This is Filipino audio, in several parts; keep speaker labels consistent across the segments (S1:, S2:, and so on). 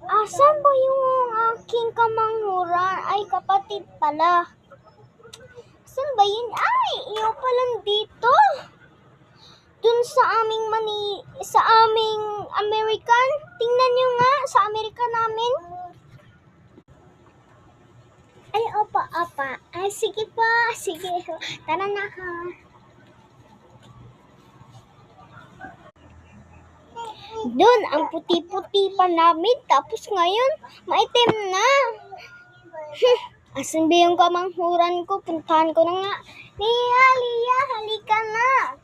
S1: Asan ba yung aking kamanghuran? Ay, kapatid pala. Saan ba yun? Ay, iyo pala dito. Dun sa aming American. Tingnan nyo nga, sa Amerika namin. Ay, opa. Ay, sige pa. Sige. Tara na ha. Doon, ang puti-puti pa namin. Tapos ngayon, maitim na. Asan ba yung kamanghuran ko? Puntahan ko na nga. Lia, halika na.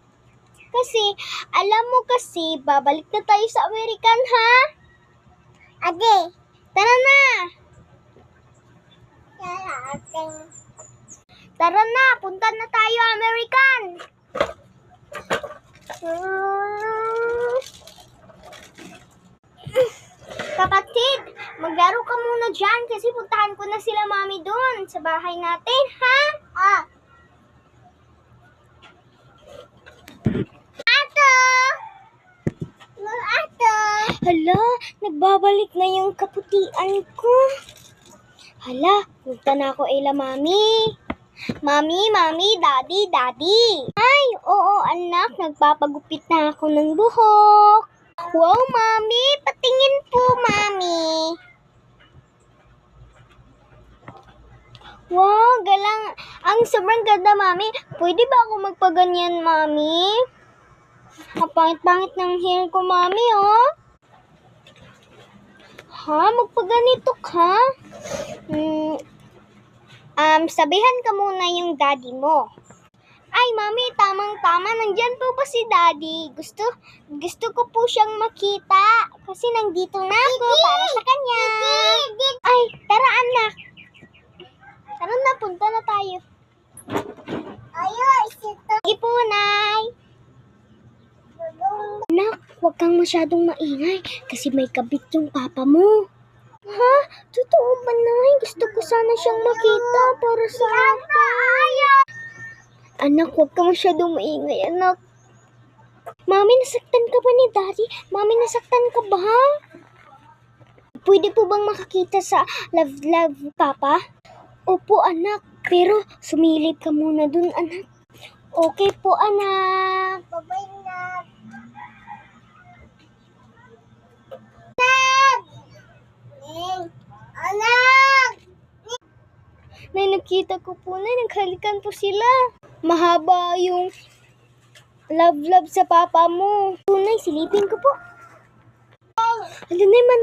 S1: Kasi, alam mo kasi, babalik na tayo sa American, ha? Ade, tara na. Tara na, punta na tayo American. Kapatid, maglaro ka muna dyan kasi puntahan ko na sila mami doon sa bahay natin, ha? Ato! Hala, nagbabalik na yung kaputian ko. Hala, punta na ako ila mami. Mami, daddy. Ay, oo anak, nagpapagupit na ako ng buhok. Wow, mami, patingin po, mami. Wow, galang. Ang sobrang ganda, mami. Pwede ba ako magpaganyan, mami? Ang pangit-pangit ng hair ko, mami, oh. Ha? Magpaganito ka? Sabihan ka muna yung daddy mo. Ay, mami, tamang-tama. Nandyan po ba si daddy? Gusto ko po siyang makita. Kasi nandito na ako para sa kanya. Ay, tara anak. Tara na, punta na tayo. Sige po, nay. Anak, huwag kang masyadong maingay kasi may kabit yung papa mo. Ha? Totoo ba, nay? Gusto ko sana siyang makita para sa akin. Anak, huwag kang masyadong maingay, anak. Mami, nasaktan ka ba ni daddy? Mami, nasaktan ka ba? Pwede po bang makakita sa love, papa? Opo, anak. Pero sumilip ka muna dun, anak. Okay po, anak. Bye-bye, anak. Anak! Nay, nakita ko po na, naghalikan po sila. Mahaba yung love sa papa mo. Tunay, silipin ko po. Ano naman